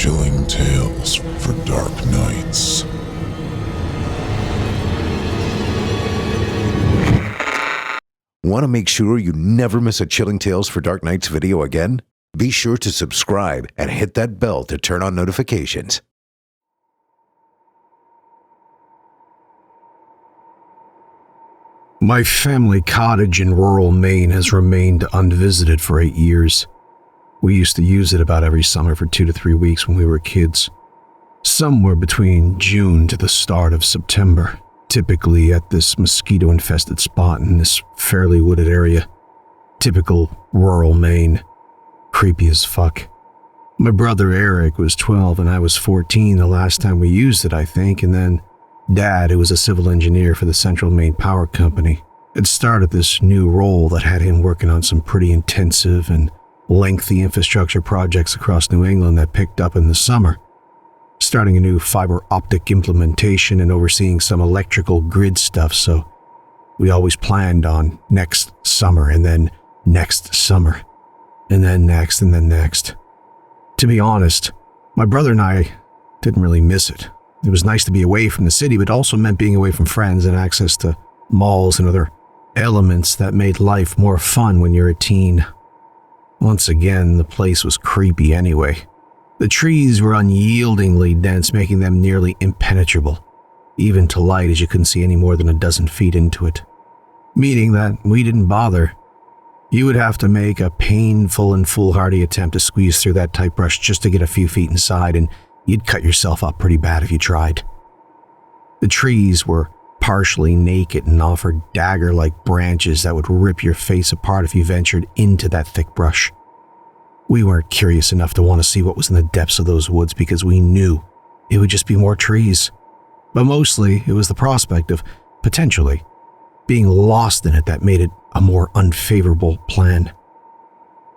chilling tales for dark nights. Want to make sure you never miss a Chilling Tales for Dark Nights video again? Be sure to subscribe and hit that bell to turn on notifications. My family cottage in rural Maine has remained unvisited for 8 years. We used to use it about every summer for 2 to 3 weeks when we were kids. Somewhere between June to the start of September, typically at this mosquito-infested spot in this fairly wooded area. Typical rural Maine. Creepy as fuck. My brother Eric was 12 and I was 14 the last time we used it, I think, and then Dad, who was a civil engineer for the Central Maine Power Company, had started this new role that had him working on some pretty intensive and lengthy infrastructure projects across New England that picked up in the summer, starting a new fiber optic implementation and overseeing some electrical grid stuff, so we always planned on next summer and then next summer, and then next and then next. To be honest, my brother and I didn't really miss it. It was nice to be away from the city, but also meant being away from friends and access to malls and other elements that made life more fun when you're a teen. Once again, the place was creepy anyway. The trees were unyieldingly dense, making them nearly impenetrable, even to light, as you couldn't see any more than a dozen feet into it. Meaning that we didn't bother. You would have to make a painful and foolhardy attempt to squeeze through that tight brush just to get a few feet inside, and you'd cut yourself up pretty bad if you tried. The trees were partially naked and offered dagger-like branches that would rip your face apart if you ventured into that thick brush. We weren't curious enough to want to see what was in the depths of those woods because we knew it would just be more trees. But mostly, it was the prospect of, potentially, being lost in it that made it a more unfavorable plan.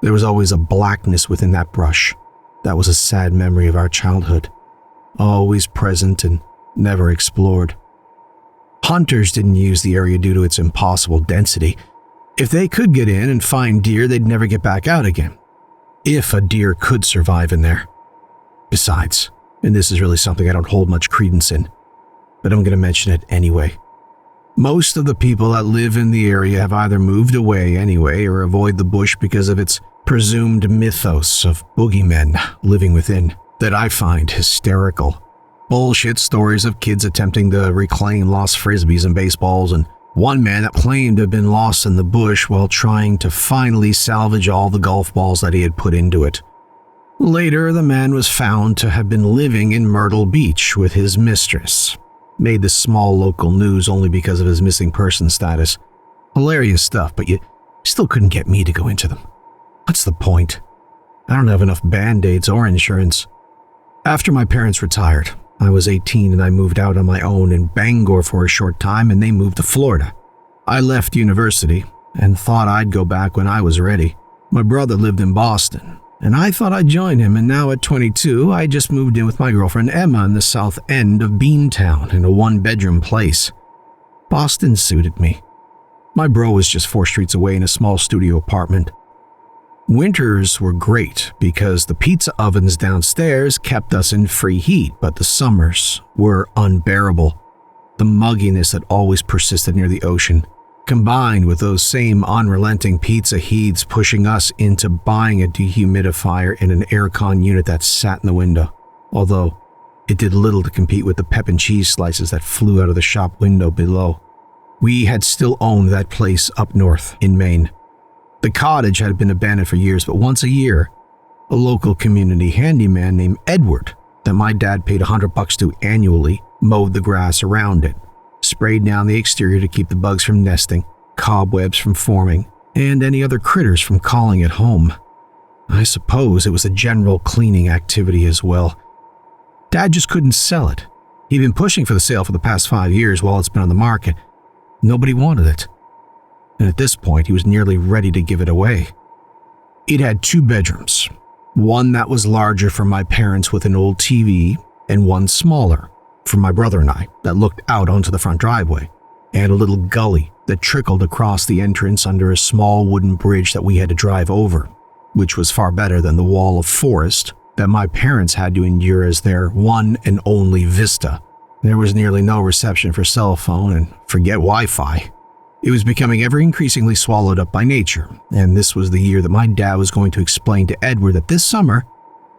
There was always a blackness within that brush. That was a sad memory of our childhood, always present and never explored. Hunters didn't use the area due to its impossible density. If they could get in and find deer, they'd never get back out again. If a deer could survive in there. Besides, and this is really something I don't hold much credence in, but I'm going to mention it anyway. Most of the people that live in the area have either moved away anyway or avoid the bush because of its presumed mythos of boogeymen living within that I find hysterical. Bullshit stories of kids attempting to reclaim lost frisbees and baseballs, and one man that claimed to have been lost in the bush while trying to finally salvage all the golf balls that he had put into it. Later, the man was found to have been living in Myrtle Beach with his mistress. Made the small local news only because of his missing person status. Hilarious stuff, but you still couldn't get me to go into them. What's the point? I don't have enough band-aids or insurance. After my parents retired, I was 18 and I moved out on my own in Bangor for a short time, and they moved to Florida. I left university and thought I'd go back when I was ready. My brother lived in Boston, and I thought I'd join him, and now at 22, I just moved in with my girlfriend Emma in the south end of Beantown in a one-bedroom place. Boston suited me. My bro was just 4 streets away in a small studio apartment. Winters were great because the pizza ovens downstairs kept us in free heat, but the summers were unbearable. The mugginess that always persisted near the ocean, combined with those same unrelenting pizza heats pushing us into buying a dehumidifier and an aircon unit that sat in the window, although it did little to compete with the pep and cheese slices that flew out of the shop window below. We had still owned that place up north in Maine. The cottage had been abandoned for years, but once a year, a local community handyman named Edward, that my dad paid $100 to annually, mowed the grass around it, sprayed down the exterior to keep the bugs from nesting, cobwebs from forming, and any other critters from calling it home. I suppose it was a general cleaning activity as well. Dad just couldn't sell it. He'd been pushing for the sale for the past 5 years while it's been on the market. Nobody wanted it. And at this point, he was nearly ready to give it away. It had 2 bedrooms, one that was larger for my parents with an old TV, and one smaller for my brother and I that looked out onto the front driveway, and a little gully that trickled across the entrance under a small wooden bridge that we had to drive over, which was far better than the wall of forest that my parents had to endure as their one and only vista. There was nearly no reception for cell phone, and forget Wi-Fi. It was becoming ever increasingly swallowed up by nature, and this was the year that my dad was going to explain to Edward that this summer,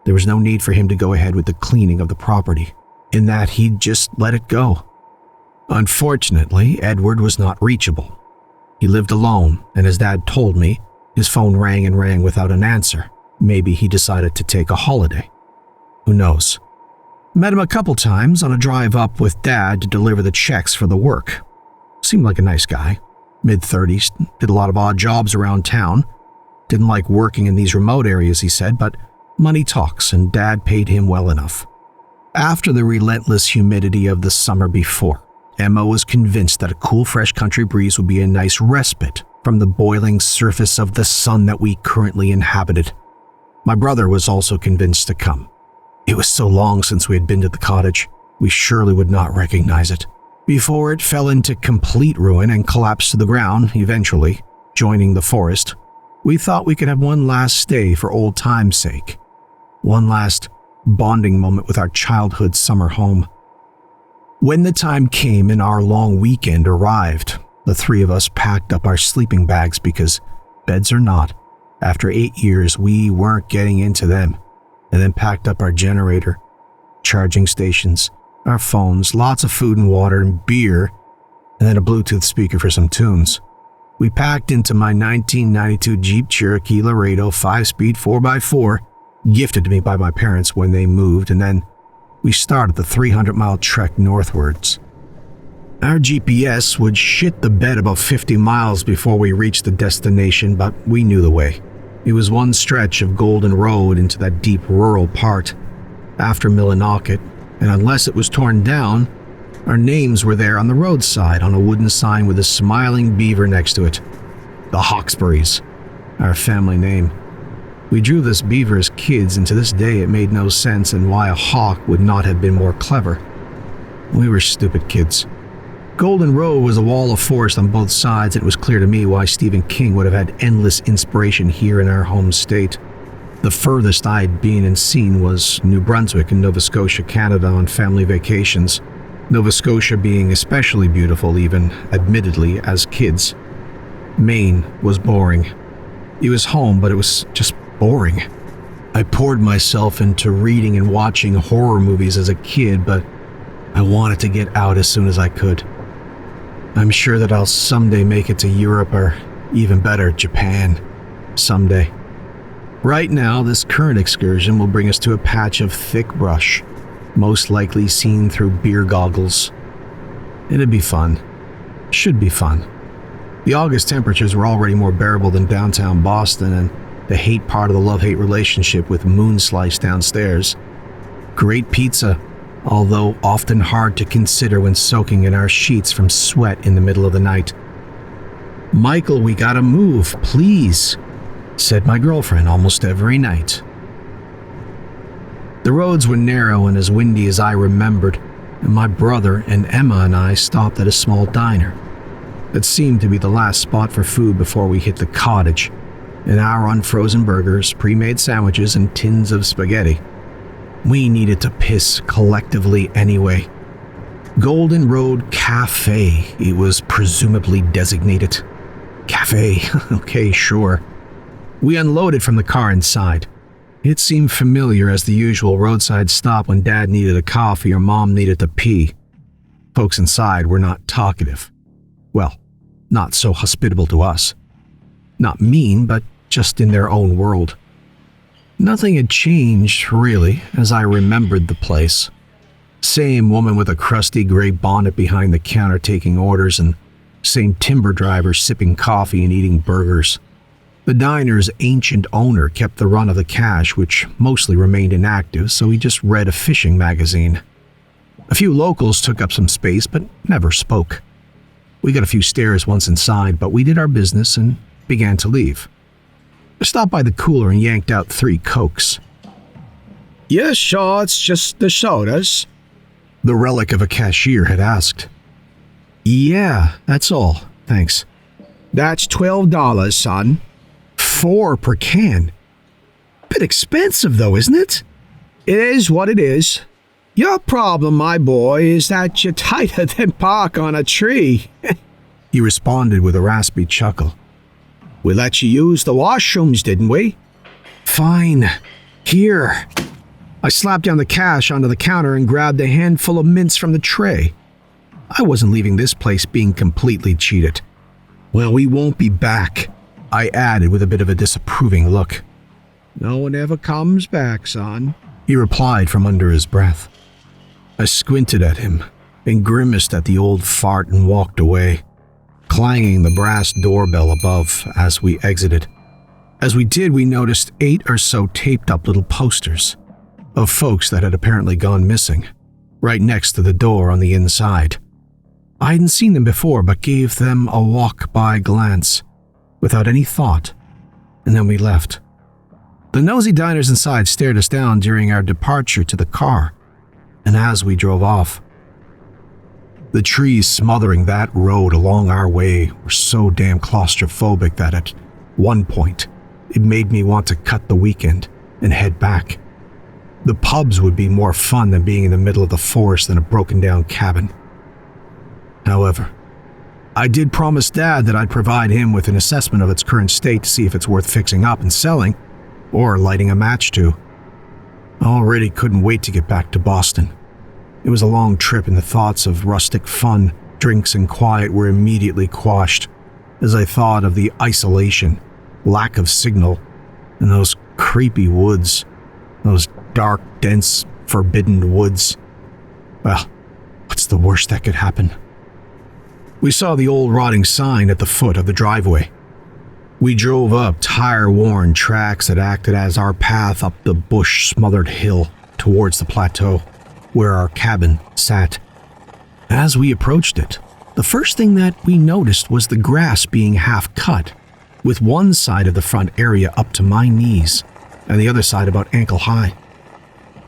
there was no need for him to go ahead with the cleaning of the property, in that he'd just let it go. Unfortunately, Edward was not reachable. He lived alone, and as Dad told me, his phone rang and rang without an answer. Maybe he decided to take a holiday. Who knows? Met him a couple times on a drive up with Dad to deliver the checks for the work. Seemed like a nice guy. Mid-30s, did a lot of odd jobs around town. Didn't like working in these remote areas, he said, but money talks, and Dad paid him well enough. After the relentless humidity of the summer before, Emma was convinced that a cool, fresh country breeze would be a nice respite from the boiling surface of the sun that we currently inhabited. My brother was also convinced to come. It was so long since we had been to the cottage, we surely would not recognize it. Before it fell into complete ruin and collapsed to the ground, eventually, joining the forest, we thought we could have one last stay for old time's sake. One last bonding moment with our childhood summer home. When the time came and our long weekend arrived, the three of us packed up our sleeping bags because, beds or not, after 8 years we weren't getting into them, and then packed up our generator, charging stations, our phones, lots of food and water and beer, and then a Bluetooth speaker for some tunes. We packed into my 1992 Jeep Cherokee Laredo 5-speed 4x4, gifted to me by my parents when they moved, and then we started the 300-mile trek northwards. Our GPS would shit the bed about 50 miles before we reached the destination, but we knew the way. It was one stretch of Golden Road into that deep rural part, after Millinocket, and unless it was torn down, our names were there on the roadside on a wooden sign with a smiling beaver next to it. The Hawkesburys, our family name. We drew this beaver as kids, and to this day it made no sense and why a hawk would not have been more clever. We were stupid kids. Golden Road was a wall of forest on both sides, and it was clear to me why Stephen King would have had endless inspiration here in our home state. The furthest I had been and seen was New Brunswick and Nova Scotia, Canada on family vacations. Nova Scotia being especially beautiful even, admittedly, as kids. Maine was boring. It was home, but it was just boring. I poured myself into reading and watching horror movies as a kid, but I wanted to get out as soon as I could. I'm sure that I'll someday make it to Europe or, even better, Japan. Someday. Right now, this current excursion will bring us to a patch of thick brush, most likely seen through beer goggles. It'd be fun. Should be fun. The August temperatures were already more bearable than downtown Boston, and the hate part of the love-hate relationship with Moon Slice downstairs. Great pizza, although often hard to consider when soaking in our sheets from sweat in the middle of the night. "Michael, we gotta move, please," said my girlfriend almost every night. The roads were narrow and as windy as I remembered, and my brother and Emma and I stopped at a small diner. It seemed to be the last spot for food before we hit the cottage, and our unfrozen burgers, pre-made sandwiches, and tins of spaghetti. We needed to piss collectively anyway. Golden Road Cafe, it was presumably designated. Cafe, okay, sure. We unloaded from the car inside. It seemed familiar as the usual roadside stop when Dad needed a coffee or Mom needed to pee. Folks inside were not talkative. Well, not so hospitable to us. Not mean, but just in their own world. Nothing had changed, really, as I remembered the place. Same woman with a crusty gray bonnet behind the counter taking orders, and same timber driver sipping coffee and eating burgers. The diner's ancient owner kept the run of the cash, which mostly remained inactive, so he just read a fishing magazine. A few locals took up some space, but never spoke. We got a few stares once inside, but we did our business and began to leave. I stopped by the cooler and yanked out 3 Cokes. "Yes, sure, it's just the sodas," the relic of a cashier had asked. "Yeah, that's all, thanks." "That's $12, son. 4 per can. Bit expensive though, isn't it?" It is what it is. Your problem, my boy, is that you're tighter than bark on a tree. He responded with a raspy chuckle. We let you use the washrooms, didn't we? Fine. Here. I slapped down the cash onto the counter and grabbed a handful of mints from the tray. I wasn't leaving this place being completely cheated. Well, we won't be back, I added with a bit of a disapproving look. No one ever comes back, son, he replied from under his breath. I squinted at him and grimaced at the old fart and walked away, clanging the brass doorbell above as we exited. As we did, we noticed 8 or so taped-up little posters of folks that had apparently gone missing, right next to the door on the inside. I hadn't seen them before, but gave them a walk-by glance, without any thought, and then we left. The nosy diners inside stared us down during our departure to the car, and as we drove off. The trees smothering that road along our way were so damn claustrophobic that at one point, it made me want to cut the weekend and head back. The pubs would be more fun than being in the middle of the forest in a broken-down cabin. However, I did promise Dad that I'd provide him with an assessment of its current state to see if it's worth fixing up and selling, or lighting a match to. I already couldn't wait to get back to Boston. It was a long trip, and the thoughts of rustic fun, drinks, and quiet were immediately quashed as I thought of the isolation, lack of signal, and those creepy woods, those dark, dense, forbidden woods. Well, what's the worst that could happen? We saw the old rotting sign at the foot of the driveway. We drove up tire-worn tracks that acted as our path up the bush-smothered hill towards the plateau, where our cabin sat. As we approached it, the first thing that we noticed was the grass being half cut, with one side of the front area up to my knees, and the other side about ankle high.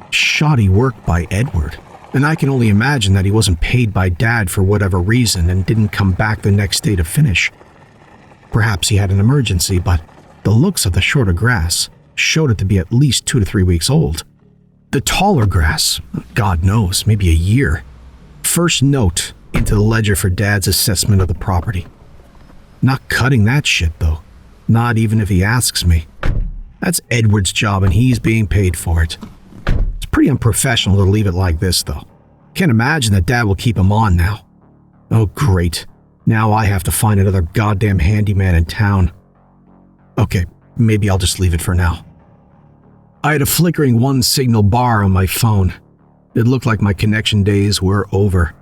Shoddy work by Edward, and I can only imagine that he wasn't paid by Dad for whatever reason and didn't come back the next day to finish. Perhaps he had an emergency, but the looks of the shorter grass showed it to be at least 2 to 3 weeks old. The taller grass, God knows, maybe a year. First note into the ledger for Dad's assessment of the property. Not cutting that shit, though. Not even if he asks me. That's Edward's job and he's being paid for it. It's pretty unprofessional to leave it like this, though. Can't imagine that Dad will keep him on now. Oh, great. Now I have to find another goddamn handyman in town. Okay, maybe I'll just leave it for now. I had a flickering one-signal bar on my phone. It looked like my connection days were over.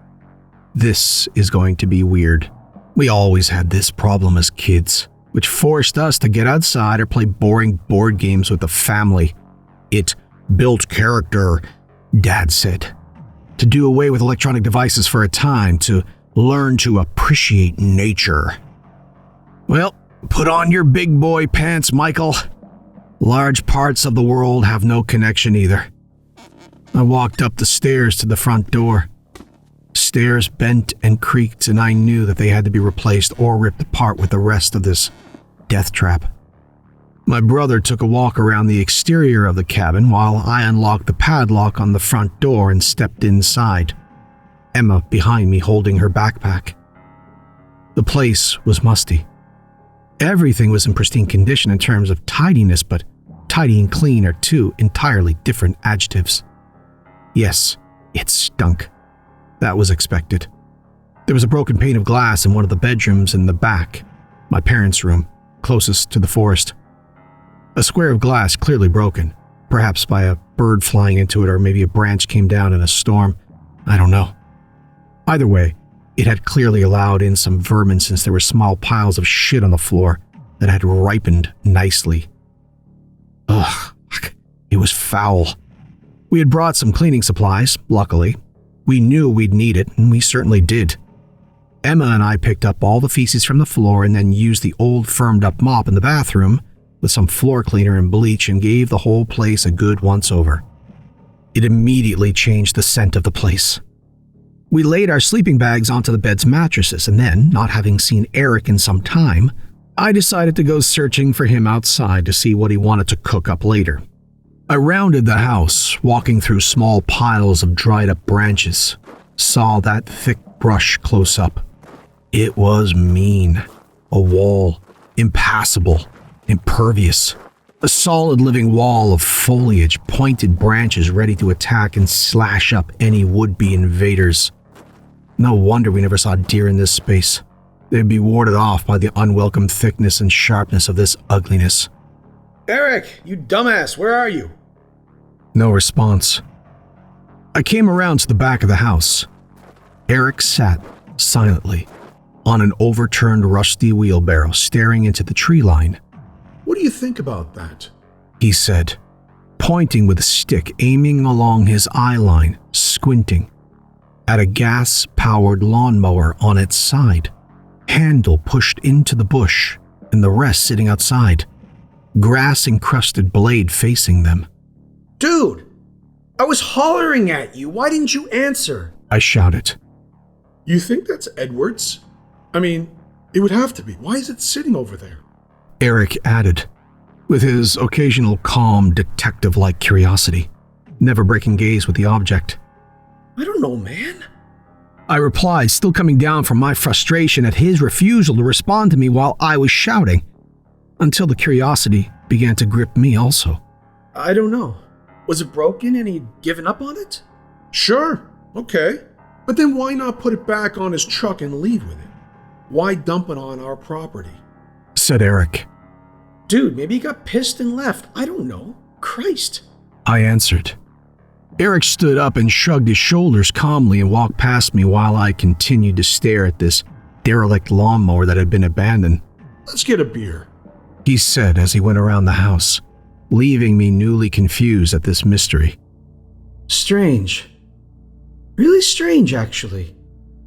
This is going to be weird. We always had this problem as kids, which forced us to get outside or play boring board games with the family. It built character, Dad said. To do away with electronic devices for a time, to learn to appreciate nature. Well, put on your big boy pants, Michael. Large parts of the world have no connection either. I walked up the stairs to the front door. Stairs bent and creaked, and I knew that they had to be replaced or ripped apart with the rest of this death trap. My brother took a walk around the exterior of the cabin while I unlocked the padlock on the front door and stepped inside, Emma behind me holding her backpack. The place was musty. Everything was in pristine condition in terms of tidiness, but tidy and clean are two entirely different adjectives. Yes, it stunk. That was expected. There was a broken pane of glass in one of the bedrooms in the back, my parents' room, closest to the forest. A square of glass clearly broken, perhaps by a bird flying into it or maybe a branch came down in a storm. I don't know. Either way, it had clearly allowed in some vermin since there were small piles of shit on the floor that had ripened nicely. Ugh, it was foul. We had brought some cleaning supplies, luckily. We knew we'd need it, and we certainly did. Emma and I picked up all the feces from the floor and then used the old firmed-up mop in the bathroom with some floor cleaner and bleach and gave the whole place a good once-over. It immediately changed the scent of the place. We laid our sleeping bags onto the bed's mattresses, and then, not having seen Eric in some time, I decided to go searching for him outside to see what he wanted to cook up later. I rounded the house, walking through small piles of dried-up branches. Saw that thick brush close up. It was mean. A wall, impassable, impervious. A solid living wall of foliage, pointed branches ready to attack and slash up any would-be invaders. No wonder we never saw deer in this space. They'd be warded off by the unwelcome thickness and sharpness of this ugliness. Eric, you dumbass, where are you? No response. I came around to the back of the house. Eric sat, silently, on an overturned rusty wheelbarrow staring into the tree line. What do you think about that? He said, pointing with a stick, aiming along his eye line, squinting, at a gas-powered lawnmower on its side, handle pushed into the bush, and the rest sitting outside, grass-encrusted blade facing them. Dude, I was hollering at you. Why didn't you answer? I shouted. You think that's Edward's? I mean, it would have to be. Why is it sitting over there? Eric added, with his occasional calm, detective-like curiosity, never breaking gaze with the object. I don't know, man. I replied, still coming down from my frustration at his refusal to respond to me while I was shouting, until the curiosity began to grip me also. I don't know. Was it broken and he'd given up on it? Sure, okay. But then why not put it back on his truck and leave with it? Why dump it on our property? Said Eric. Dude, maybe he got pissed and left. I don't know. Christ. I answered. Eric stood up and shrugged his shoulders calmly and walked past me while I continued to stare at this derelict lawnmower that had been abandoned. Let's get a beer, he said as he went around the house, leaving me newly confused at this mystery. Strange. Really strange, actually.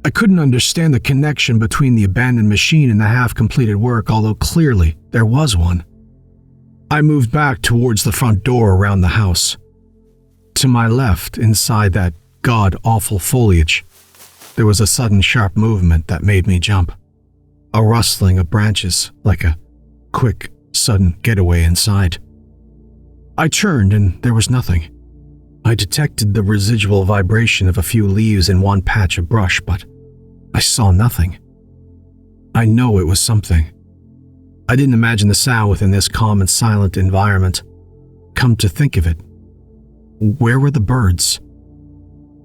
I couldn't understand the connection between the abandoned machine and the half-completed work, although clearly there was one. I moved back towards the front door around the house. To my left, inside that god-awful foliage, there was a sudden sharp movement that made me jump. A rustling of branches, like a quick, sudden getaway inside. I turned and there was nothing. I detected the residual vibration of a few leaves in one patch of brush, but I saw nothing. I know it was something. I didn't imagine the sound within this calm and silent environment. Come to think of it, where were the birds?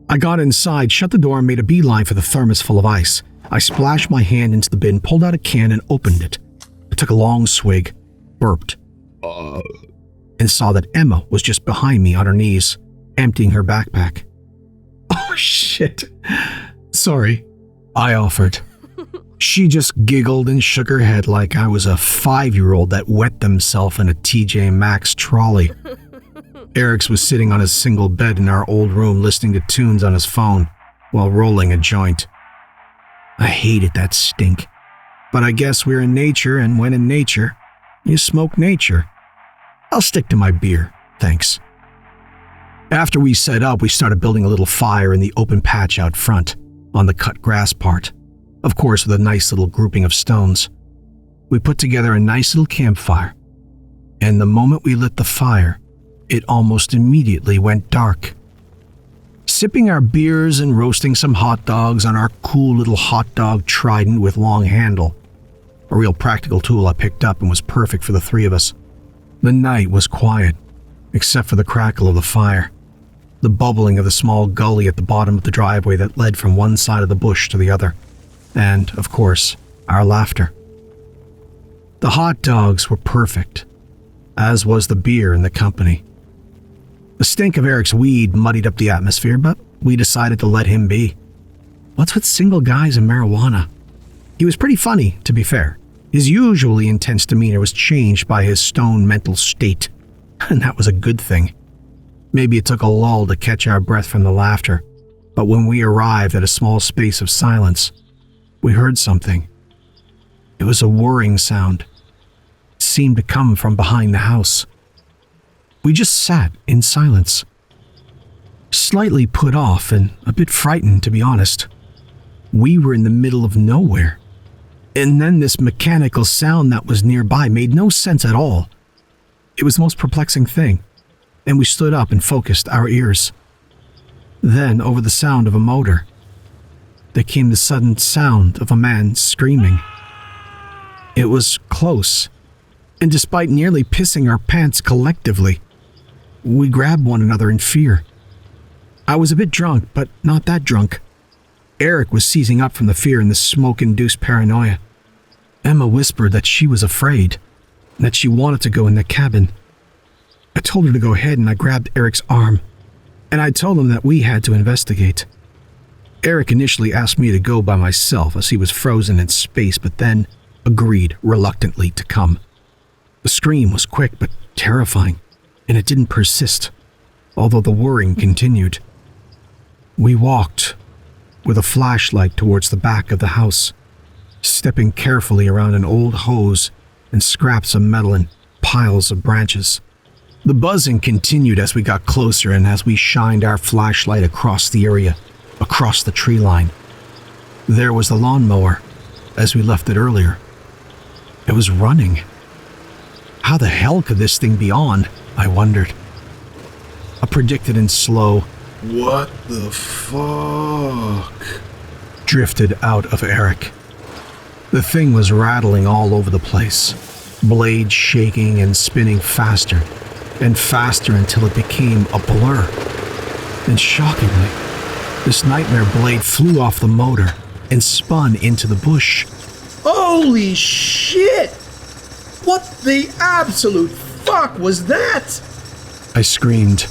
I got inside, shut the door, and made a beeline for the thermos full of ice. I splashed my hand into the bin, pulled out a can, and opened it. I took a long swig, burped, and saw that Emma was just behind me on her knees, emptying her backpack. Oh, shit. Sorry, I offered. She just giggled and shook her head like I was a 5-year-old that wet themselves in a TJ Maxx trolley. Eric's was sitting on his single bed in our old room listening to tunes on his phone while rolling a joint. I hated that stink, but I guess we're in nature, and when in nature, you smoke nature. I'll stick to my beer, thanks. After we set up, we started building a little fire in the open patch out front, on the cut grass part, of course with a nice little grouping of stones. We put together a nice little campfire, and the moment we lit the fire, it almost immediately went dark. Sipping our beers and roasting some hot dogs on our cool little hot dog trident with long handle, a real practical tool I picked up and was perfect for the three of us. The night was quiet, except for the crackle of the fire, the bubbling of the small gully at the bottom of the driveway that led from one side of the bush to the other, and, of course, our laughter. The hot dogs were perfect, as was the beer and the company. The stink of Eric's weed muddied up the atmosphere, but we decided to let him be. What's with single guys and marijuana? He was pretty funny, to be fair. His usually intense demeanor was changed by his stone mental state, and that was a good thing. Maybe it took a lull to catch our breath from the laughter, but when we arrived at a small space of silence, we heard something. It was a whirring sound. It seemed to come from behind the house. We just sat in silence, slightly put off and a bit frightened, to be honest. We were in the middle of nowhere, and then this mechanical sound that was nearby made no sense at all. It was the most perplexing thing. and we stood up and focused our ears. Then, over the sound of a motor, there came the sudden sound of a man screaming. It was close, and despite nearly pissing our pants collectively, we grabbed one another in fear. I was a bit drunk, but not that drunk. Eric was seizing up from the fear and the smoke-induced paranoia. Emma whispered that she was afraid, and that she wanted to go in the cabin. I told her to go ahead, and I grabbed Eric's arm, and I told him that we had to investigate. Eric initially asked me to go by myself as he was frozen in space, but then agreed reluctantly to come. The scream was quick but terrifying, and it didn't persist, although the whirring continued. We walked with a flashlight towards the back of the house, stepping carefully around an old hose and scraps of metal and piles of branches. The buzzing continued as we got closer and as we shined our flashlight across the area, across the tree line. There was the lawnmower, as we left it earlier. It was running. How the hell could this thing be on? I wondered. I predicted in slow, "What the fuck?" drifted out of Eric. The thing was rattling all over the place, blades shaking and spinning faster and faster until it became a blur. And shockingly, this nightmare blade flew off the motor and spun into the bush. Holy shit! What the absolute fuck was that? I screamed.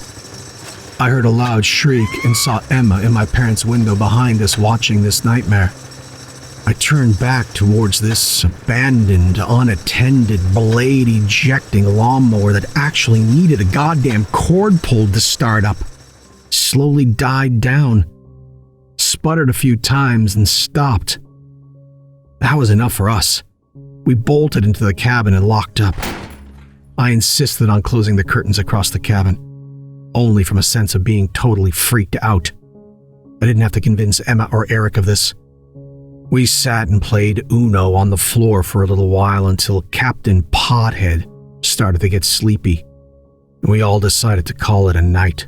I heard a loud shriek and saw Emma in my parents' window behind us watching this nightmare. I turned back towards this abandoned, unattended, blade-ejecting lawnmower that actually needed a goddamn cord pulled to start up. Slowly died down, sputtered a few times, and stopped. That was enough for us. We bolted into the cabin and locked up. I insisted on closing the curtains across the cabin, only from a sense of being totally freaked out. I didn't have to convince Emma or Eric of this. We sat and played Uno on the floor for a little while until Captain Podhead started to get sleepy, and we all decided to call it a night.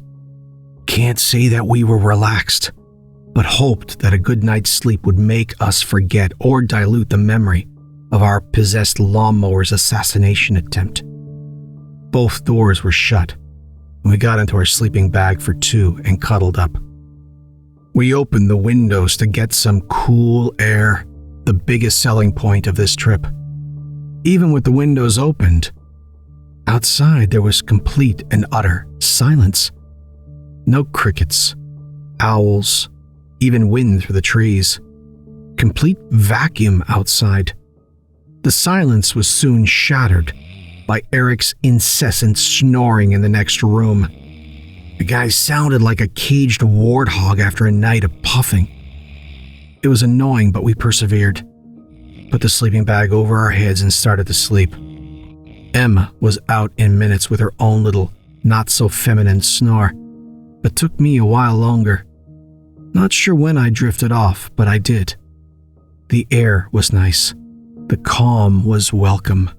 Can't say that we were relaxed, but hoped that a good night's sleep would make us forget or dilute the memory of our possessed lawnmower's assassination attempt. Both doors were shut, and we got into our sleeping bag for two and cuddled up. We opened the windows to get some cool air, the biggest selling point of this trip. Even with the windows opened, outside there was complete and utter silence. No crickets, owls, even wind through the trees. Complete vacuum outside. The silence was soon shattered by Eric's incessant snoring in the next room. The guy sounded like a caged warthog after a night of puffing. It was annoying, but we persevered. Put the sleeping bag over our heads and started to sleep. Emma was out in minutes with her own little, not-so-feminine snore, but took me a while longer. Not sure when I drifted off, but I did. The air was nice. The calm was welcome.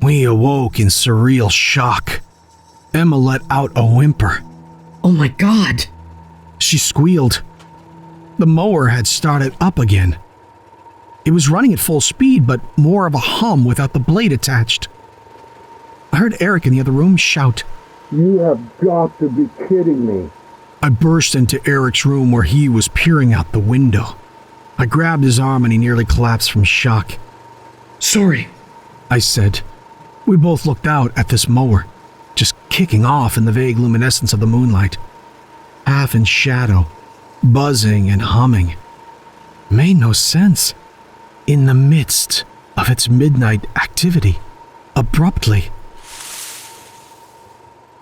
We awoke in surreal shock. Emma let out a whimper. "Oh my God!" She squealed. The mower had started up again. It was running at full speed, but more of a hum without the blade attached. I heard Eric in the other room shout, "You have got to be kidding me." I burst into Eric's room where he was peering out the window. I grabbed his arm and he nearly collapsed from shock. "Sorry," I said. We both looked out at this mower, just kicking off in the vague luminescence of the moonlight. Half in shadow, buzzing and humming. Made no sense. In the midst of its midnight activity, abruptly.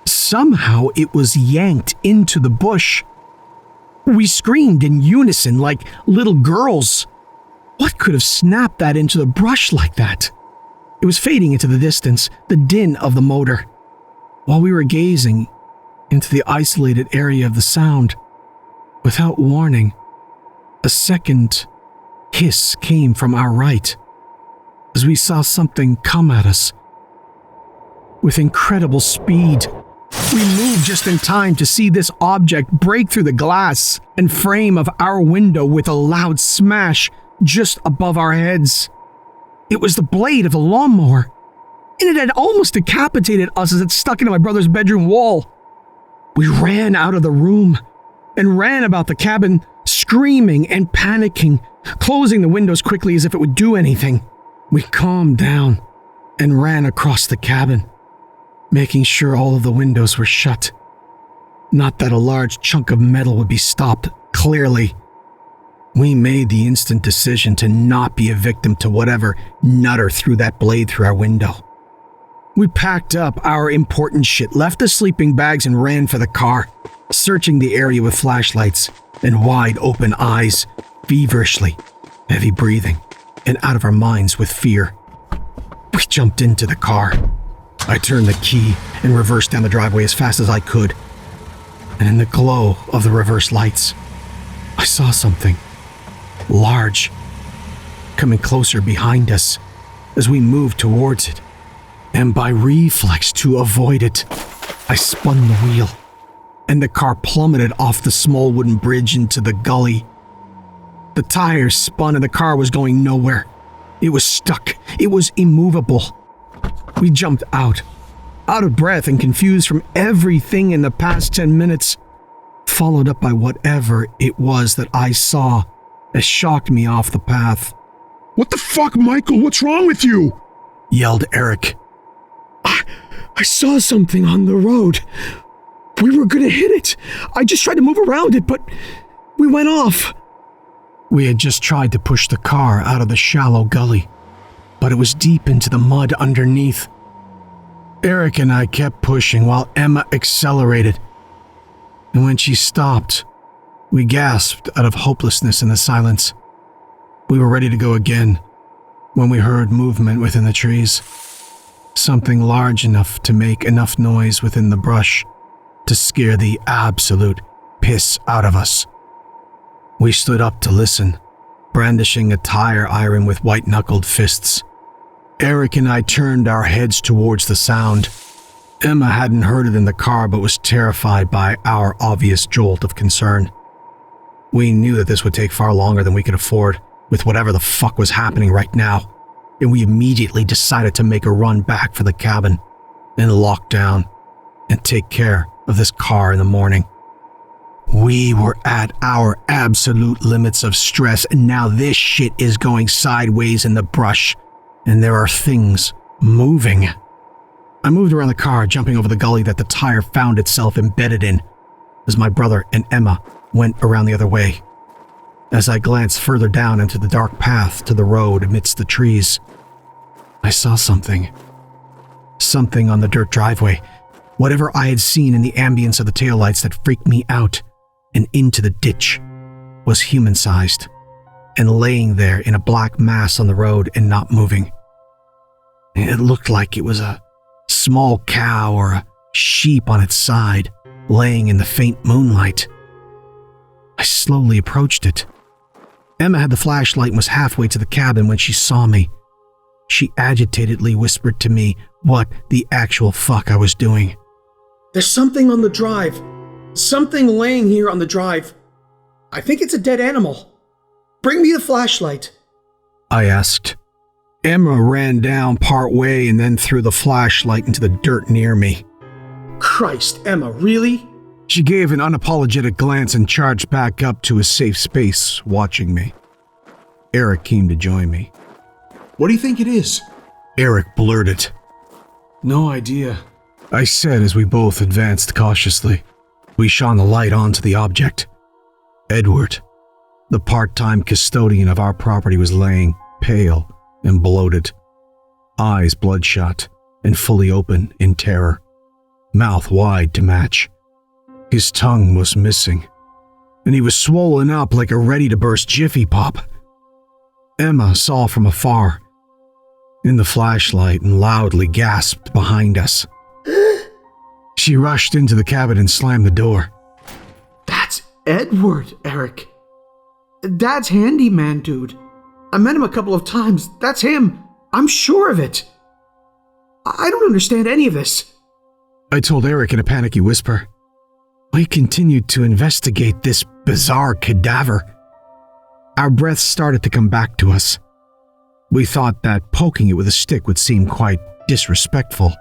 Somehow it was yanked into the bush. We screamed in unison like little girls. What could have snapped that into the brush like that? It was fading into the distance, the din of the motor. While we were gazing into the isolated area of the sound, without warning, a second hiss came from our right as we saw something come at us with incredible speed. We moved just in time to see this object break through the glass and frame of our window with a loud smash just above our heads. It was the blade of a lawnmower, and it had almost decapitated us as it stuck into my brother's bedroom wall. We ran out of the room and ran about the cabin, screaming and panicking, closing the windows quickly as if it would do anything. We calmed down and ran across the cabin, making sure all of the windows were shut. Not that a large chunk of metal would be stopped, clearly. We made the instant decision to not be a victim to whatever nutter threw that blade through our window. We packed up our important shit, left the sleeping bags, and ran for the car, searching the area with flashlights and wide open eyes, feverishly, heavy breathing, and out of our minds with fear. We jumped into the car. I turned the key and reversed down the driveway as fast as I could. And in the glow of the reverse lights, I saw something large coming closer behind us as we moved towards it. And by reflex to avoid it, I spun the wheel, and the car plummeted off the small wooden bridge into the gully. The tires spun and the car was going nowhere. It was stuck. It was immovable. We jumped out of breath and confused from everything in the past 10 minutes, followed up by whatever it was that I saw as shocked me off the path. What the fuck, Michael? What's wrong with you? Yelled Eric. I saw something on the road. We were gonna hit it. I just tried to move around it, but we went off. We had just tried to push the car out of the shallow gully, but it was deep into the mud underneath. Eric and I kept pushing while Emma accelerated. And when she stopped, we gasped out of hopelessness in the silence. We were ready to go again when we heard movement within the trees. Something large enough to make enough noise within the brush to scare the absolute piss out of us. We stood up to listen, brandishing a tire iron with white-knuckled fists. Eric and I turned our heads towards the sound. Emma hadn't heard it in the car but was terrified by our obvious jolt of concern. We knew that this would take far longer than we could afford with whatever the fuck was happening right now, and we immediately decided to make a run back for the cabin and lock down and take care of this car in the morning. We were at our absolute limits of stress, and now this shit is going sideways in the brush, and there are things moving. I moved around the car, jumping over the gully that the tire found itself embedded in, as my brother and Emma went around the other way. As I glanced further down into the dark path to the road amidst the trees, I saw something. Something on the dirt driveway, whatever I had seen in the ambience of the taillights that freaked me out and into the ditch, was human-sized and laying there in a black mass on the road and not moving. It looked like it was a small cow or a sheep on its side, laying in the faint moonlight. I slowly approached it. Emma had the flashlight and was halfway to the cabin when she saw me. She agitatedly whispered to me what the actual fuck I was doing. There's something on the drive. Something laying here on the drive. I think it's a dead animal. Bring me the flashlight. I asked. Emma ran down part way and then threw the flashlight into the dirt near me. Christ, Emma, really? She gave an unapologetic glance and charged back up to a safe space, watching me. Eric came to join me. What do you think it is? Eric blurted. No idea, I said as we both advanced cautiously. We shone the light onto the object. Edward, the part-time custodian of our property, was laying, pale and bloated, eyes bloodshot and fully open in terror, mouth wide to match. His tongue was missing, and he was swollen up like a ready-to-burst Jiffy Pop. Emma saw from afar, in the flashlight, and loudly gasped behind us. She rushed into the cabin and slammed the door. That's Edward, Eric. Dad's handyman dude. I met him a couple of times. That's him. I'm sure of it. I don't understand any of this. I told Eric in a panicky whisper. We continued to investigate this bizarre cadaver. Our breaths started to come back to us. We thought that poking it with a stick would seem quite disrespectful.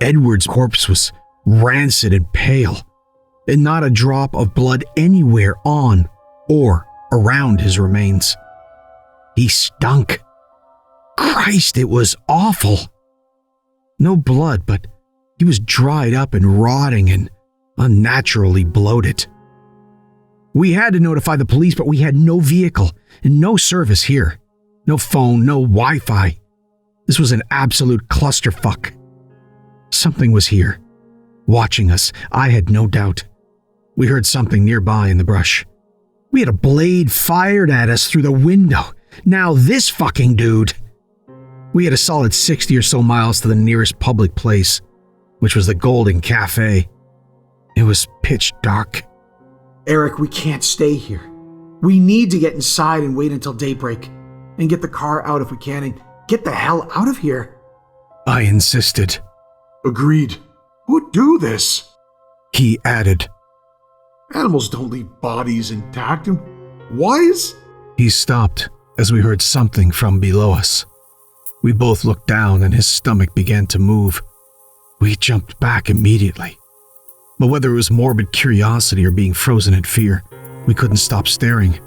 Edward's corpse was rancid and pale, and not a drop of blood anywhere on or around his remains. He stunk. Christ, it was awful. No blood, but he was dried up and rotting and unnaturally bloated. We had to notify the police, but we had no vehicle and no service here. No phone, no Wi-Fi. This was an absolute clusterfuck. Something was here, watching us. I had no doubt. We heard something nearby in the brush. We had a blade fired at us through the window. Now this fucking dude. We had a solid 60 or so miles to the nearest public place, which was the Golden Cafe. It was pitch dark. Eric, we can't stay here. We need to get inside and wait until daybreak, and get the car out if we can, and get the hell out of here. I insisted. Agreed. Who'd do this? He added. Animals don't leave bodies intact, and why is... He stopped as we heard something from below us. We both looked down and his stomach began to move. We jumped back immediately. But whether it was morbid curiosity or being frozen in fear, we couldn't stop staring. It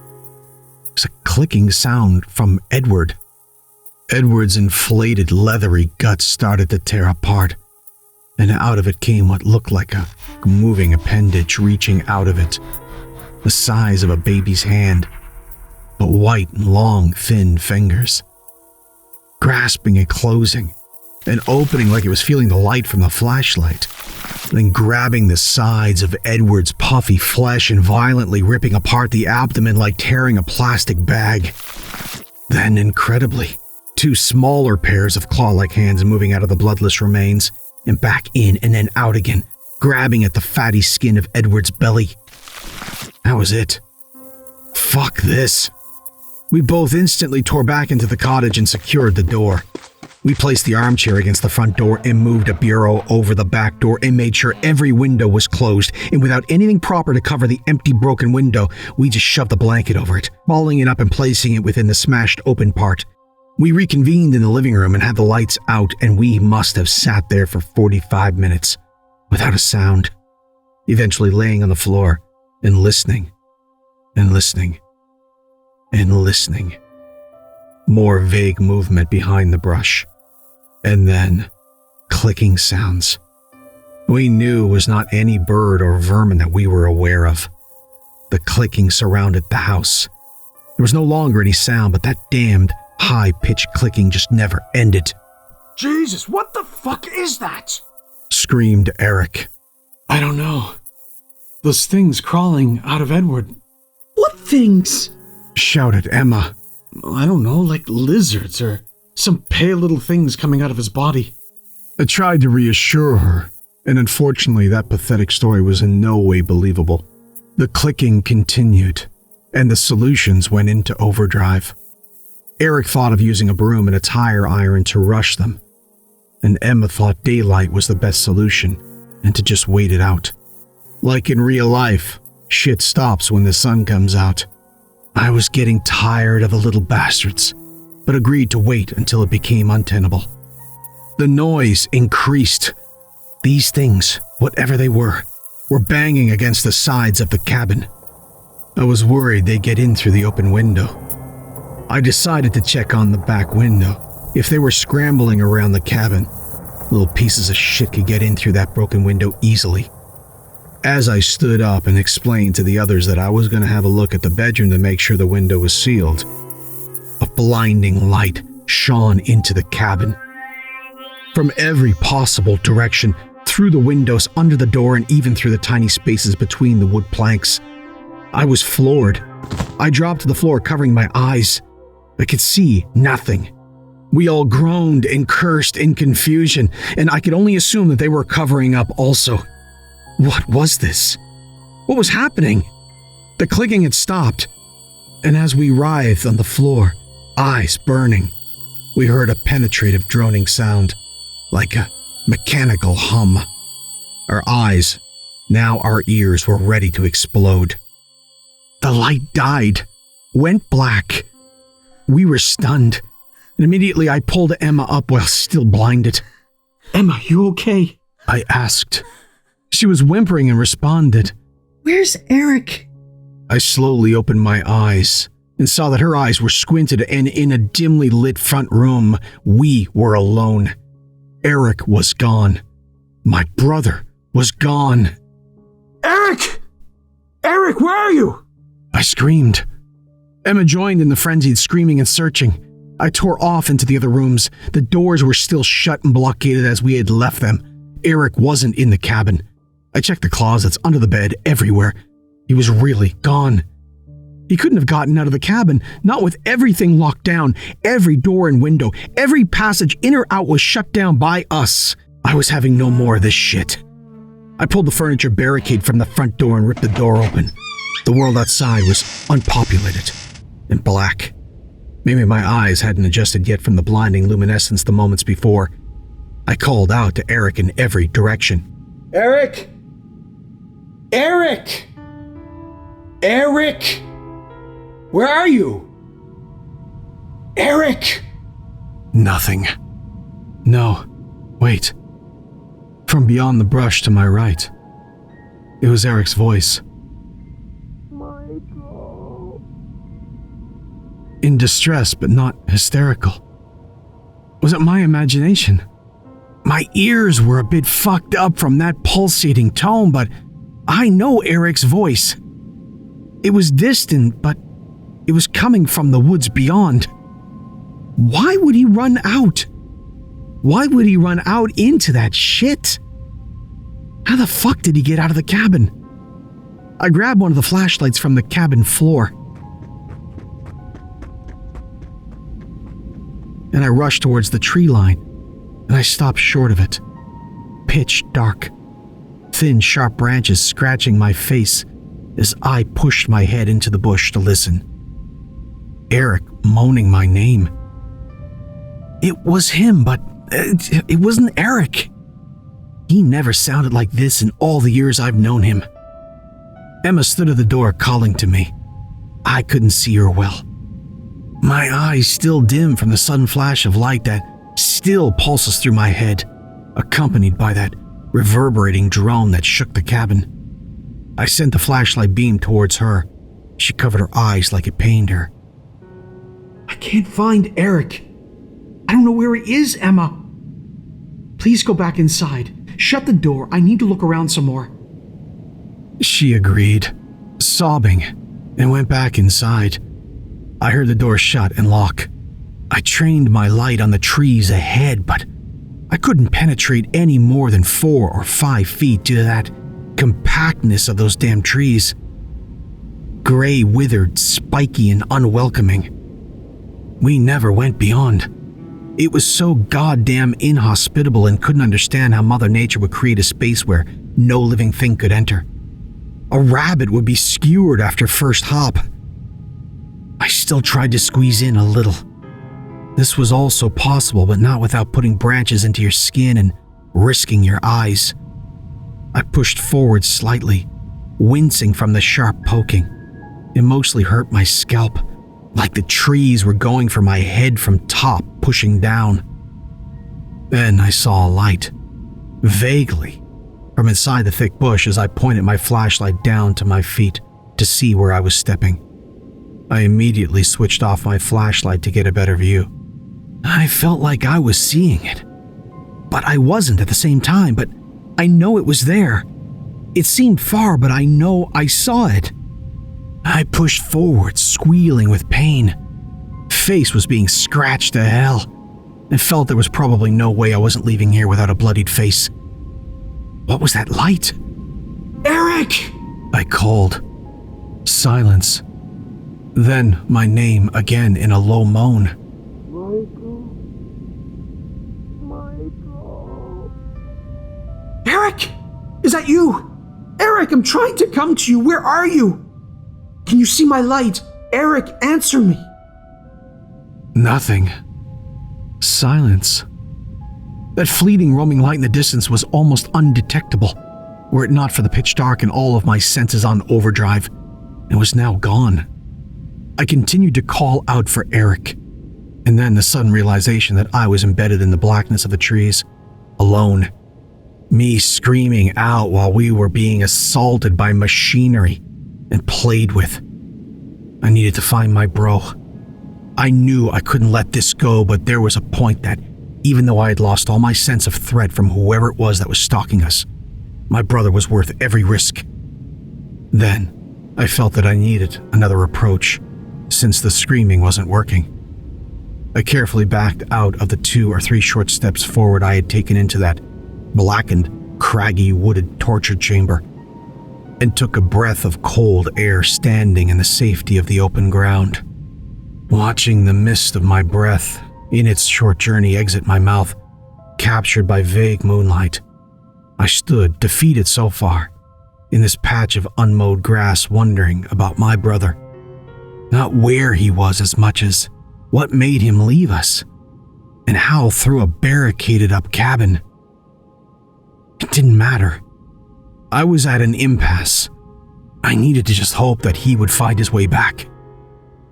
was a clicking sound from Edward. Edward's inflated, leathery guts started to tear apart, and out of it came what looked like a moving appendage reaching out of it, the size of a baby's hand, but white and long, thin fingers. Grasping and closing, and opening like it was feeling the light from the flashlight, then grabbing the sides of Edward's puffy flesh and violently ripping apart the abdomen like tearing a plastic bag. Then, incredibly, two smaller pairs of claw-like hands moving out of the bloodless remains and back in and then out again, grabbing at the fatty skin of Edward's belly. That was it. Fuck this. We both instantly tore back into the cottage and secured the door. We placed the armchair against the front door and moved a bureau over the back door and made sure every window was closed, and without anything proper to cover the empty broken window, we just shoved the blanket over it, balling it up and placing it within the smashed open part. We reconvened in the living room and had the lights out, and we must have sat there for 45 minutes, without a sound, eventually laying on the floor and listening, and listening, and listening. More vague movement behind the brush, and then clicking sounds. We knew it was not any bird or vermin that we were aware of. The clicking surrounded the house. There was no longer any sound, but that damned high-pitched clicking just never ended. Jesus, what the fuck is that? Screamed Eric. I don't know. Those things crawling out of Edward. What things? Shouted Emma. I don't know, like lizards or some pale little things coming out of his body. I tried to reassure her, and unfortunately that pathetic story was in no way believable. The clicking continued, and the solutions went into overdrive. Eric thought of using a broom and a tire iron to rush them, and Emma thought daylight was the best solution and to just wait it out. Like in real life, shit stops when the sun comes out. I was getting tired of the little bastards, but agreed to wait until it became untenable. The noise increased. These things, whatever they were banging against the sides of the cabin. I was worried they'd get in through the open window. I decided to check on the back window. If they were scrambling around the cabin, little pieces of shit could get in through that broken window easily. As I stood up and explained to the others that I was going to have a look at the bedroom to make sure the window was sealed, a blinding light shone into the cabin. From every possible direction, through the windows, under the door, and even through the tiny spaces between the wood planks. I was floored. I dropped to the floor, covering my eyes. I could see nothing. We all groaned and cursed in confusion, and I could only assume that they were covering up also. What was this? What was happening? The clicking had stopped, and as we writhed on the floor, eyes burning, we heard a penetrative droning sound, like a mechanical hum. Our eyes, now our ears, were ready to explode. The light died, went black. We were stunned, and immediately I pulled Emma up while still blinded. Emma, you okay? I asked. She was whimpering and responded. Where's Eric? I slowly opened my eyes and saw that her eyes were squinted, and in a dimly lit front room, we were alone. Eric was gone. My brother was gone. Eric! Eric, where are you? I screamed. Emma joined in the frenzied screaming and searching. I tore off into the other rooms. The doors were still shut and blockaded as we had left them. Eric wasn't in the cabin. I checked the closets, under the bed, everywhere. He was really gone. He couldn't have gotten out of the cabin, not with everything locked down. Every door and window, every passage in or out was shut down by us. I was having no more of this shit. I pulled the furniture barricade from the front door and ripped the door open. The world outside was unpopulated and black. Maybe my eyes hadn't adjusted yet from the blinding luminescence the moments before. I called out to Eric in every direction. Eric! Eric! Eric! Where are you? Eric! Nothing. No. Wait. From beyond the brush to my right, it was Eric's voice. Michael. In distress, but not hysterical. Was it my imagination? My ears were a bit fucked up from that pulsating tone, but I know Eric's voice. It was distant, but it was coming from the woods beyond. Why would he run out? Why would he run out into that shit? How the fuck did he get out of the cabin? I grabbed one of the flashlights from the cabin floor, and I rushed towards the tree line, and I stopped short of it. Pitch dark. Thin, sharp branches scratching my face as I pushed my head into the bush to listen. Eric moaning my name. It was him, but it wasn't Eric. He never sounded like this in all the years I've known him. Emma stood at the door calling to me. I couldn't see her well. My eyes still dim from the sudden flash of light that still pulses through my head, accompanied by that reverberating drone that shook the cabin. I sent the flashlight beam towards her. She covered her eyes like it pained her. I can't find Eric. I don't know where he is, Emma. Please go back inside. Shut the door. I need to look around some more. She agreed, sobbing, and went back inside. I heard the door shut and lock. I trained my light on the trees ahead, but I couldn't penetrate any more than 4 or 5 feet due to that compactness of those damn trees. Gray, withered, spiky, and unwelcoming. We never went beyond. It was so goddamn inhospitable, and couldn't understand how Mother Nature would create a space where no living thing could enter. A rabbit would be skewered after first hop. I still tried to squeeze in a little. This was also possible, but not without putting branches into your skin and risking your eyes. I pushed forward slightly, wincing from the sharp poking. It mostly hurt my scalp, like the trees were going for my head from top, pushing down. Then I saw a light, vaguely, from inside the thick bush as I pointed my flashlight down to my feet to see where I was stepping. I immediately switched off my flashlight to get a better view. I felt like I was seeing it, but I wasn't at the same time, but I know it was there. It seemed far, but I know I saw it. I pushed forward, squealing with pain. Face was being scratched to hell. I felt there was probably no way I wasn't leaving here without a bloodied face. What was that light? Eric! I called. Silence. Then my name again in a low moan. Michael. Eric! Is that you? Eric, I'm trying to come to you. Where are you? Can you see my light? Eric, answer me. Nothing. Silence. That fleeting roaming light in the distance was almost undetectable, Were it not for the pitch dark and all of my senses on overdrive, it was now gone. I continued to call out for Eric, and then the sudden realization that I was embedded in the blackness of the trees, alone. Me screaming out while we were being assaulted by machinery and played with. I needed to find my bro. I knew I couldn't let this go, but there was a point that, even though I had lost all my sense of threat from whoever it was that was stalking us, my brother was worth every risk. Then, I felt that I needed another approach, since the screaming wasn't working. I carefully backed out of the 2 or 3 short steps forward I had taken into that blackened, craggy, wooded torture chamber, and took a breath of cold air standing in the safety of the open ground. Watching the mist of my breath in its short journey exit my mouth, captured by vague moonlight, I stood, defeated so far, in this patch of unmowed grass, wondering about my brother. Not where he was as much as what made him leave us, and how through a barricaded-up cabin. It didn't matter. I was at an impasse. I needed to just hope that he would find his way back.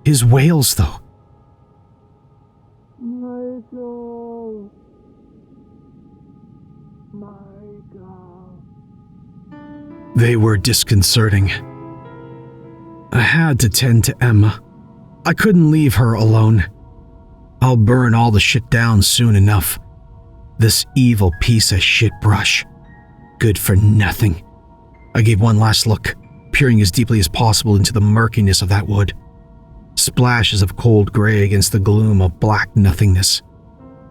His wails, though. Michael. Michael. They were disconcerting. I had to tend to Emma. I couldn't leave her alone. I'll burn all the shit down soon enough. This evil piece of shit brush. Good for nothing. I gave one last look, peering as deeply as possible into the murkiness of that wood. Splashes of cold gray against the gloom of black nothingness.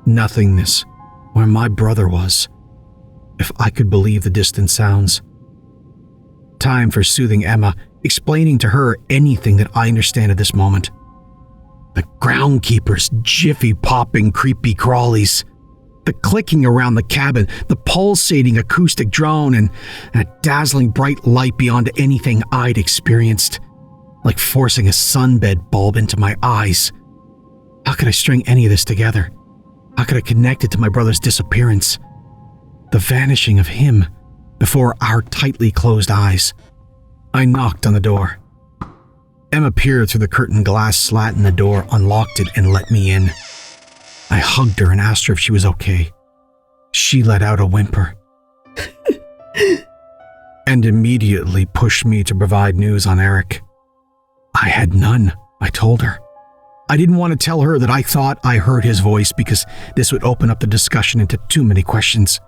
Nothingness where my brother was, if I could believe the distant sounds. Time for soothing Emma, explaining to her anything that I understand at this moment. The groundkeeper's jiffy-popping creepy crawlies. The clicking around the cabin, the pulsating acoustic drone, and a dazzling bright light beyond anything I'd experienced, like forcing a sunbed bulb into my eyes. How could I string any of this together? How could I connect it to my brother's disappearance? The vanishing of him before our tightly closed eyes. I knocked on the door. Emma peered through the curtained glass slat in the door, unlocked it, and let me in. I hugged her and asked her if she was okay. She let out a whimper and immediately pushed me to provide news on Eric. I had none, I told her. I didn't want to tell her that I thought I heard his voice because this would open up the discussion into too many questions.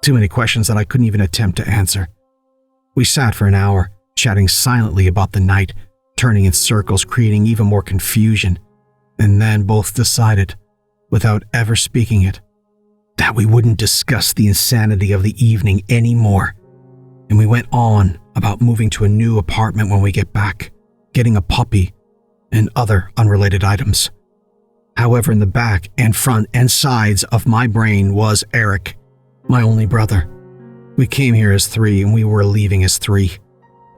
Too many questions that I couldn't even attempt to answer. We sat for an hour, chatting silently about the night, turning in circles, creating even more confusion, and then both decided, without ever speaking it, that we wouldn't discuss the insanity of the evening anymore. And we went on about moving to a new apartment when we get back, getting a puppy, and other unrelated items. However, in the back and front and sides of my brain was Eric, my only brother. We came here as 3 and we were leaving as 3.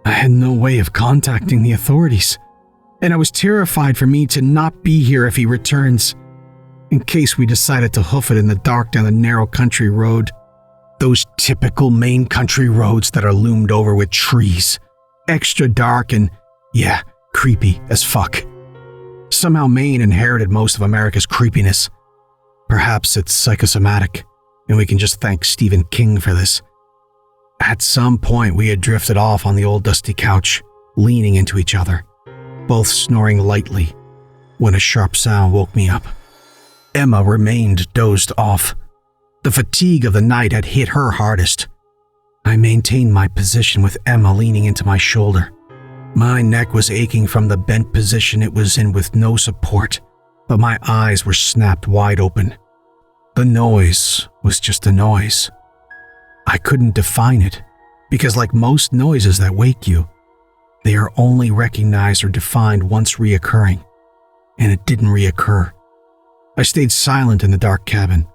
I had no way of contacting the authorities, and I was terrified for me to not be here if he returns, in case we decided to hoof it in the dark down the narrow country road. Those typical Maine country roads that are loomed over with trees, extra dark and, yeah, creepy as fuck. Somehow Maine inherited most of America's creepiness. Perhaps it's psychosomatic, and we can just thank Stephen King for this. At some point, we had drifted off on the old dusty couch, leaning into each other, both snoring lightly, when a sharp sound woke me up. Emma remained dozed off. The fatigue of the night had hit her hardest. I maintained my position with Emma leaning into my shoulder. My neck was aching from the bent position it was in with no support, but my eyes were snapped wide open. The noise was just a noise. I couldn't define it, because like most noises that wake you, they are only recognized or defined once reoccurring, and it didn't reoccur. I stayed silent in the dark cabin,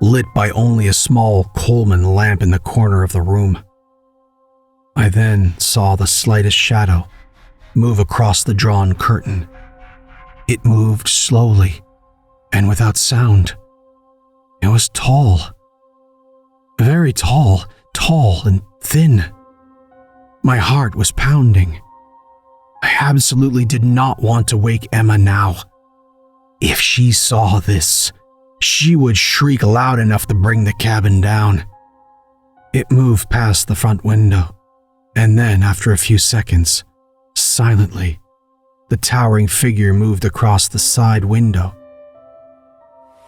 lit by only a small Coleman lamp in the corner of the room. I then saw the slightest shadow move across the drawn curtain. It moved slowly and without sound. It was tall. Very tall, tall and thin. My heart was pounding. I absolutely did not want to wake Emma now. If she saw this, she would shriek loud enough to bring the cabin down. It moved past the front window, and then, after a few seconds, silently, the towering figure moved across the side window.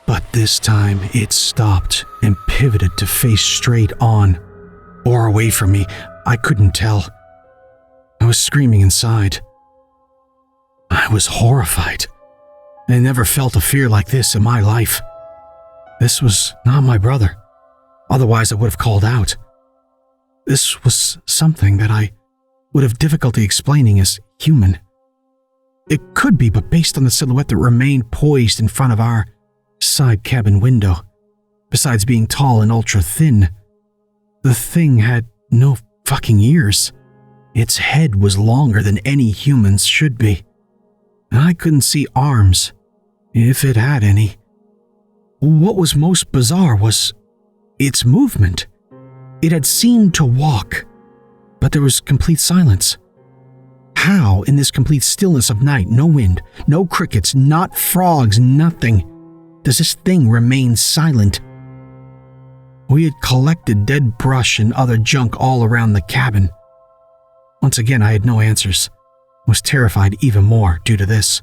But this time, it stopped and pivoted to face straight on, or away from me. I couldn't tell. I was screaming inside. I was horrified. I never felt a fear like this in my life. This was not my brother. Otherwise, I would have called out. This was something that I would have difficulty explaining as human. It could be, but based on the silhouette that remained poised in front of our side cabin window, besides being tall and ultra thin, the thing had no fucking ears. Its head was longer than any human's should be. And I couldn't see arms, if it had any. What was most bizarre was its movement. It had seemed to walk, but there was complete silence. How, in this complete stillness of night, no wind, no crickets, not frogs, nothing, does this thing remain silent? We had collected dead brush and other junk all around the cabin. Once again, I had no answers. Was terrified even more due to this.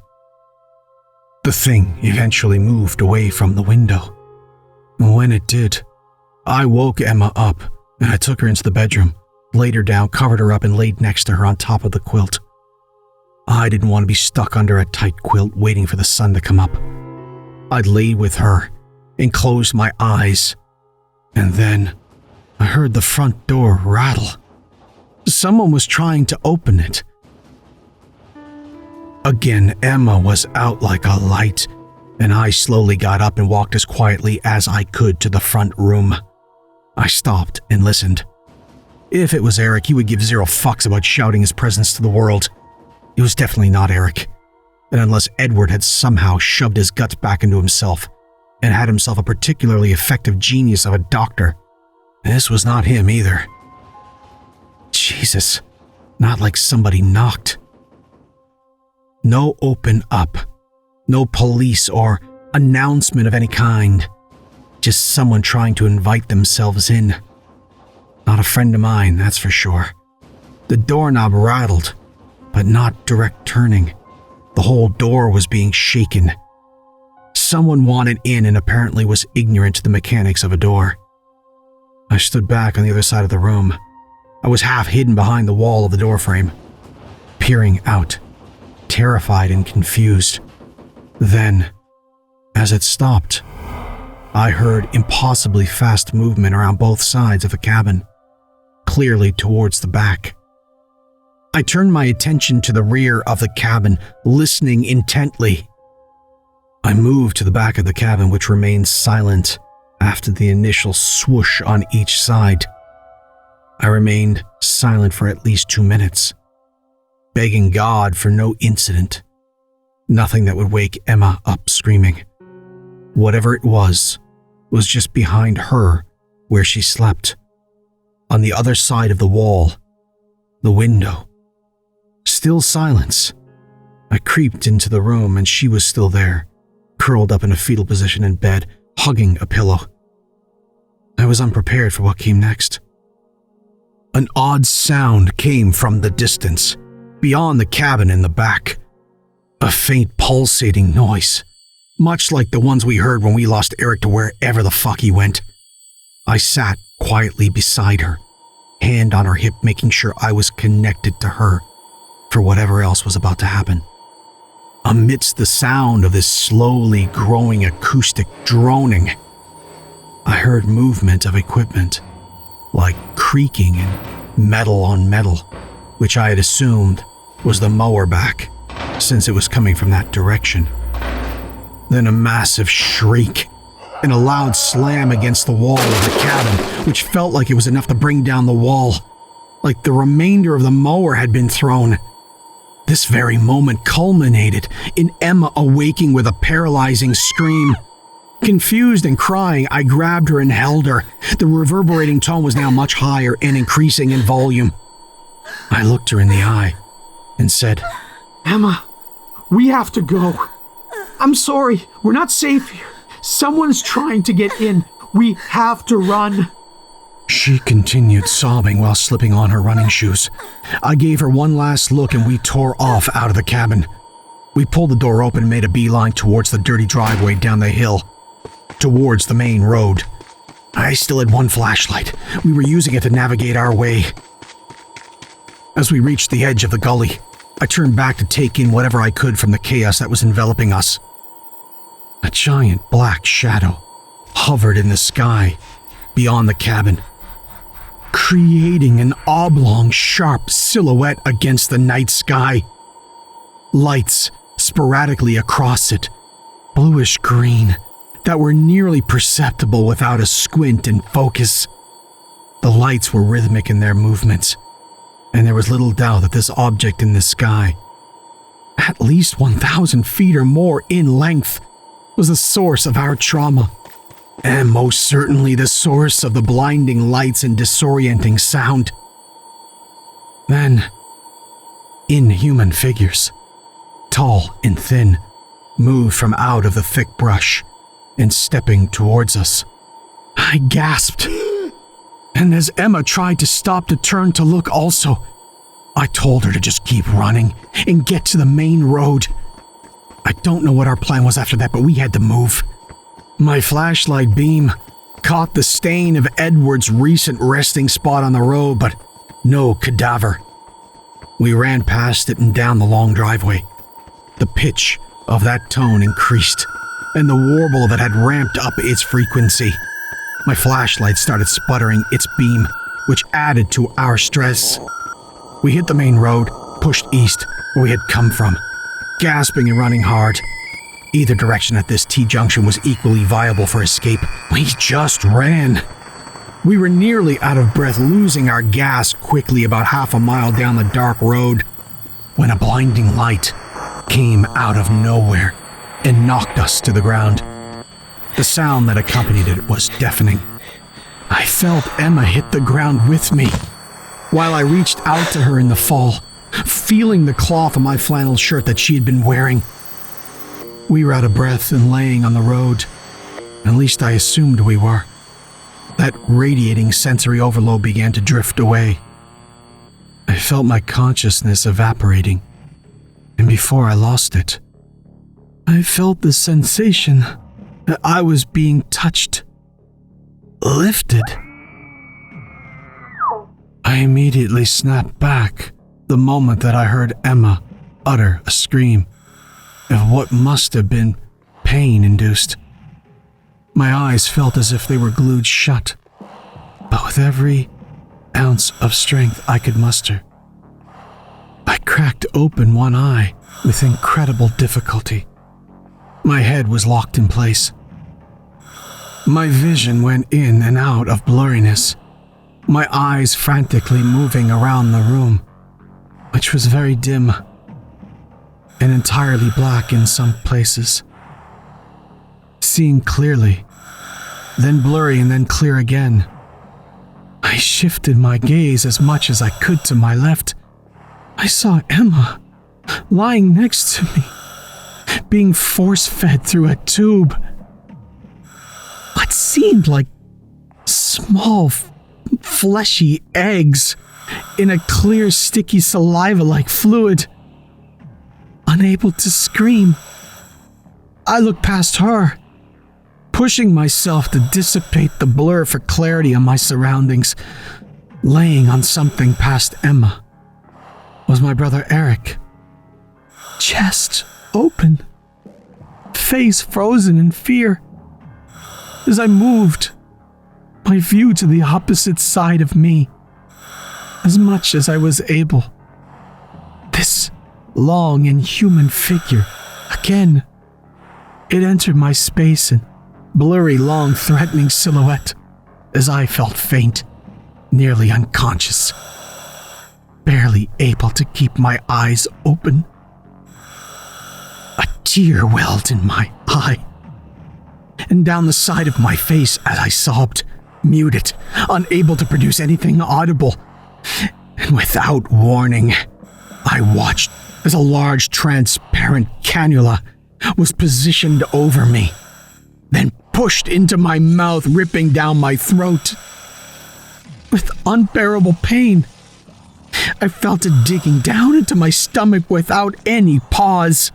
The thing eventually moved away from the window. When it did, I woke Emma up and I took her into the bedroom, laid her down, covered her up, and laid next to her on top of the quilt. I didn't want to be stuck under a tight quilt waiting for the sun to come up. I lay with her and closed my eyes, and then I heard the front door rattle. Someone was trying to open it. Again, Emma was out like a light, and I slowly got up and walked as quietly as I could to the front room. I stopped and listened. If it was Eric, he would give zero fucks about shouting his presence to the world. It was definitely not Eric. And unless Edward had somehow shoved his guts back into himself and had himself a particularly effective genius of a doctor, this was not him either. Jesus, not like somebody knocked. No open up, no police or announcement of any kind, just someone trying to invite themselves in. Not a friend of mine, that's for sure. The doorknob rattled, but not direct turning. The whole door was being shaken. Someone wanted in and apparently was ignorant to the mechanics of a door. I stood back on the other side of the room. I was half hidden behind the wall of the doorframe, peering out, terrified and confused. Then, as it stopped, I heard impossibly fast movement around both sides of the cabin, clearly towards the back. I turned my attention to the rear of the cabin, listening intently. I moved to the back of the cabin, which remained silent after the initial swoosh on each side. I remained silent for at least 2 minutes, begging God for no incident, nothing that would wake Emma up screaming. Whatever it was just behind her where she slept, on the other side of the wall, the window. Still silence. I creeped into the room and she was still there, curled up in a fetal position in bed, hugging a pillow. I was unprepared for what came next. An odd sound came from the distance, beyond the cabin in the back. A faint pulsating noise, much like the ones we heard when we lost Eric to wherever the fuck he went. I sat quietly beside her, hand on her hip, making sure I was connected to her for whatever else was about to happen. Amidst the sound of this slowly growing acoustic droning, I heard movement of equipment, like creaking and metal on metal, which I had assumed was the mower back, since it was coming from that direction. Then a massive shriek and a loud slam against the wall of the cabin, which felt like it was enough to bring down the wall, like the remainder of the mower had been thrown. This very moment culminated in Emma awaking with a paralyzing scream. Confused and crying, I grabbed her and held her. The reverberating tone was now much higher and increasing in volume. I looked her in the eye and said, Emma, we have to go. I'm sorry, we're not safe here. Someone's trying to get in. We have to run. She continued sobbing while slipping on her running shoes. I gave her one last look and we tore off out of the cabin. We pulled the door open and made a beeline towards the dirty driveway down the hill, towards the main road. I still had one flashlight. We were using it to navigate our way. As we reached the edge of the gully, I turned back to take in whatever I could from the chaos that was enveloping us. A giant black shadow hovered in the sky beyond the cabin, creating an oblong, sharp silhouette against the night sky. Lights sporadically across it, bluish green, that were nearly perceptible without a squint and focus. The lights were rhythmic in their movements, and there was little doubt that this object in the sky, at least 1,000 feet or more in length, was the source of our trauma, and most certainly the source of the blinding lights and disorienting sound. Then, inhuman figures, tall and thin, moved from out of the thick brush and stepping towards us. I gasped, and as Emma tried to stop to turn to look also, I told her to just keep running and get to the main road. I don't know what our plan was after that, but we had to move. My flashlight beam caught the stain of Edward's recent resting spot on the road, but no cadaver. We ran past it and down the long driveway. The pitch of that tone increased, and the warble of it had ramped up its frequency. My flashlight started sputtering its beam, which added to our stress. We hit the main road, pushed east where we had come from, gasping and running hard. Either direction at this T-junction was equally viable for escape. We just ran. We were nearly out of breath, losing our gas quickly about half a mile down the dark road, when a blinding light came out of nowhere and knocked us to the ground. The sound that accompanied it was deafening. I felt Emma hit the ground with me, while I reached out to her in the fall, feeling the cloth of my flannel shirt that she had been wearing. We were out of breath and laying on the road. At least I assumed we were. That radiating sensory overload began to drift away. I felt my consciousness evaporating, and before I lost it, I felt the sensation that I was being touched, lifted. I immediately snapped back the moment that I heard Emma utter a scream of what must have been pain-induced. My eyes felt as if they were glued shut, but with every ounce of strength I could muster, I cracked open one eye with incredible difficulty. My head was locked in place. My vision went in and out of blurriness, my eyes frantically moving around the room, which was very dim and entirely black in some places. Seeing clearly, then blurry and then clear again, I shifted my gaze as much as I could to my left. I saw Emma lying next to me, being force-fed through a tube. What seemed like small, fleshy eggs in a clear, sticky saliva-like fluid. Unable to scream, I looked past her, pushing myself to dissipate the blur for clarity on my surroundings. Laying on something past Emma was my brother Eric. Chest open, face frozen in fear. As I moved my view to the opposite side of me, as much as I was able, this long inhuman figure, again, it entered my space in blurry, long, threatening silhouette as I felt faint, nearly unconscious, barely able to keep my eyes open. A tear welled in my eye. and down the side of my face as I sobbed, muted, unable to produce anything audible. And without warning, I watched as a large transparent cannula was positioned over me, then pushed into my mouth, ripping down my throat. With unbearable pain, I felt it digging down into my stomach without any pause,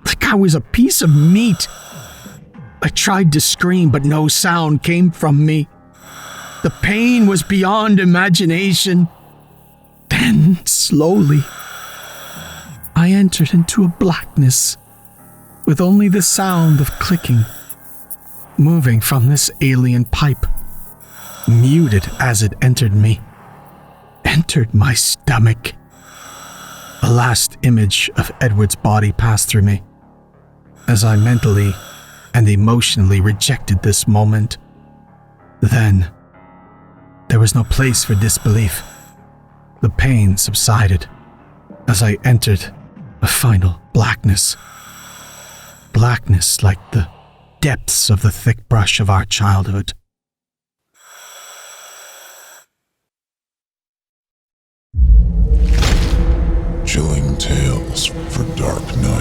like I was a piece of meat. I tried to scream, but no sound came from me. The pain was beyond imagination. Then, slowly, I entered into a blackness, with only the sound of clicking, moving from this alien pipe, muted as it entered me, entered my stomach. A last image of Edward's body passed through me, as I mentally and emotionally rejected this moment. Then, there was no place for disbelief. The pain subsided as I entered a final blackness. Blackness like the depths of the thick brush of our childhood. Chilling tales for dark nights.